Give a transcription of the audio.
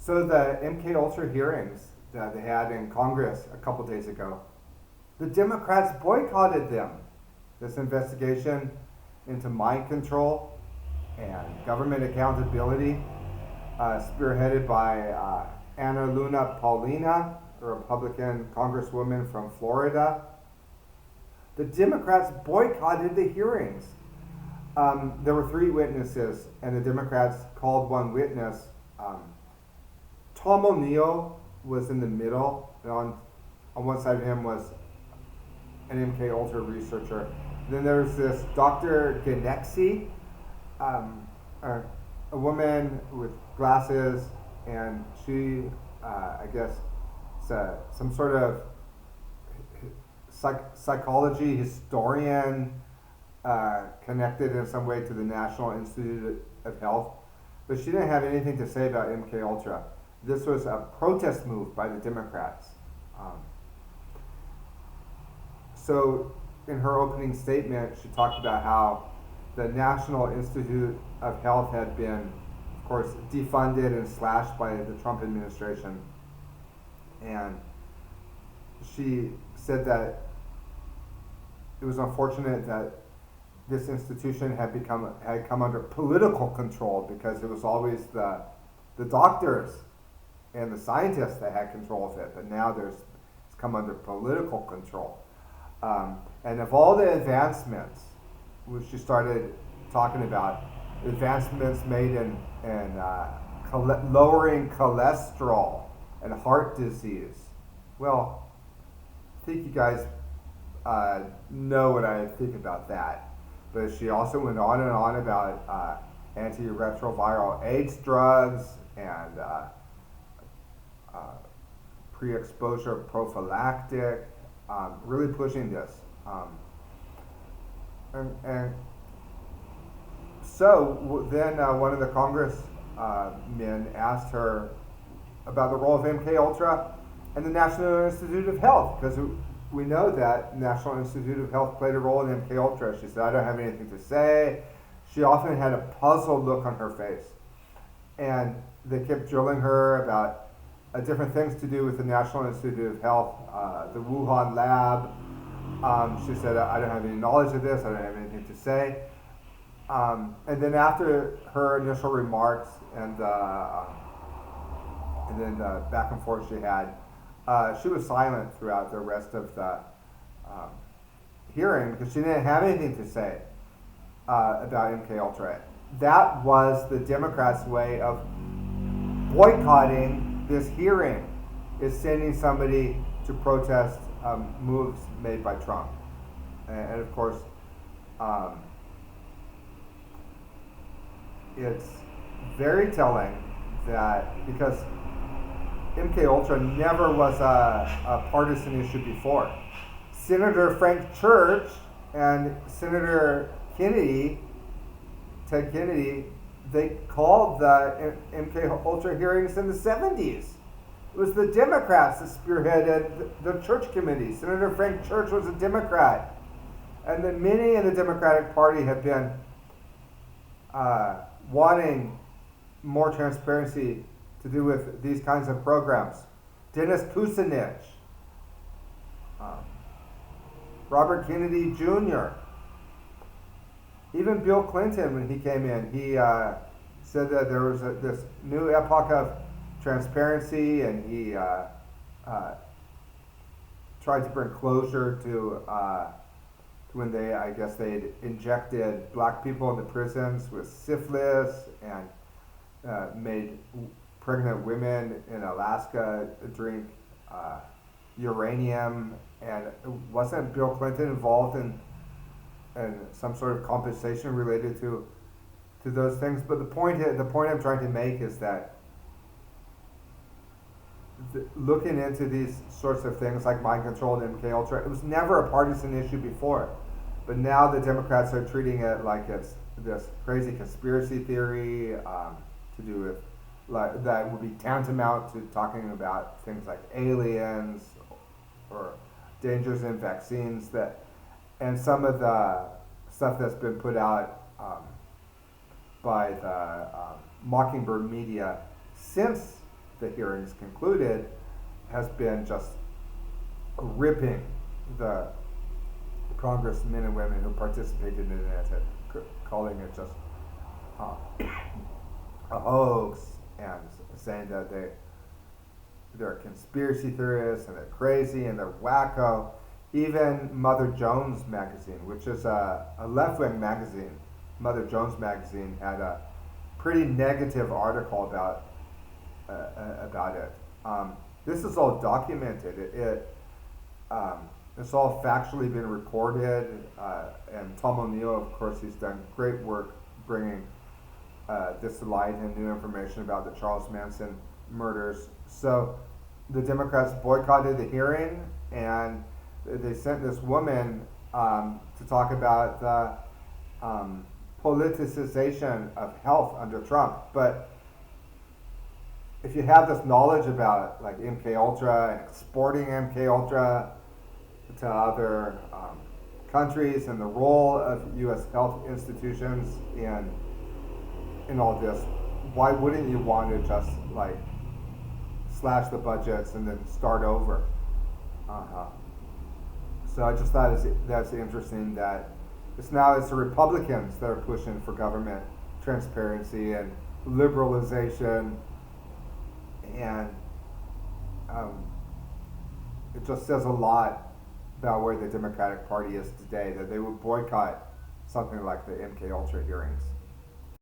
So the MKUltra hearings that they had in Congress a couple days ago, the Democrats boycotted them. This investigation into mind control and government accountability, spearheaded by Ana Luna Paulina, a Republican congresswoman from Florida. The Democrats boycotted the hearings. There were 3 witnesses, and the Democrats called one witness. Tom O'Neill was in the middle, and on one side of him was an MKUltra researcher. Then there was this Dr. Ganexi, a woman with glasses, and she, I guess, some sort of psychology historian, connected in some way to the National Institute of Health, but she didn't have anything to say about MKUltra. This was a protest move by the Democrats. So in her opening statement, she talked about how the National Institute of Health had been, of course, defunded and slashed by the Trump administration. And she said that it was unfortunate that this institution had come under political control, because it was always the doctors and the scientists that had control of it, but now it's come under political control. And of all the advancements, which she started talking about, advancements made in lowering cholesterol and heart disease. Well, I think you guys know what I think about that. But she also went on and on about antiretroviral AIDS drugs and pre-exposure prophylactic, really pushing this. And so then one of the congressmen asked her about the role of MKUltra and the National Institute of Health, because we know that National Institute of Health played a role in MKUltra. She said, I don't have anything to say. She often had a puzzled look on her face. And they kept drilling her about different things to do with the National Institute of Health, the Wuhan lab. She said, I don't have any knowledge of this. I don't have anything to say. And then after her initial remarks and then the back and forth she had, she was silent throughout the rest of the hearing, because she didn't have anything to say about MKUltra. That was the Democrats' way of boycotting this hearing, is sending somebody to protest moves made by Trump. And of course, it's very telling that, because MKUltra never was a partisan issue before. Senator Frank Church and Senator Kennedy, Ted Kennedy, they called the MKUltra hearings in the 70s. It was the Democrats that spearheaded the Church Committee. Senator Frank Church was a Democrat. And then many in the Democratic Party have been wanting more transparency to do with these kinds of programs. Dennis Kucinich, Robert Kennedy Jr., even Bill Clinton, when he came in, he said that there was this new epoch of transparency, and he tried to bring closure to when I guess they had injected black people into prisons with syphilis, and made pregnant women in Alaska drink uranium. And wasn't Bill Clinton involved in some sort of compensation related to those things? But the point I'm trying to make is that looking into these sorts of things like mind control and MKUltra, it was never a partisan issue before. But now the Democrats are treating it like it's this crazy conspiracy theory to do with, like, that would be tantamount to talking about things like aliens or dangers in vaccines, and some of the stuff that's been put out by the Mockingbird media since the hearings concluded has been just ripping the congressmen and women who participated in it, calling it just a hoax, and saying that they're conspiracy theorists and they're crazy and they're wacko. Even Mother Jones magazine, which is a left-wing magazine, Mother Jones magazine had a pretty negative article about it. This is all documented. It's all factually been recorded, and Tom O'Neill, of course, he's done great work bringing this to light and new information about the Charles Manson murders. So the Democrats boycotted the hearing, and they sent this woman to talk about the politicization of health under Trump. But if you have this knowledge about like MKUltra and exporting MKUltra to other countries and the role of U.S. health institutions in all this, why wouldn't you want to just like slash the budgets and then start over? So I just thought that's interesting that it's the Republicans that are pushing for government transparency and liberalization, and it just says a lot about where the Democratic Party is today, that they would boycott something like the MKUltra hearings.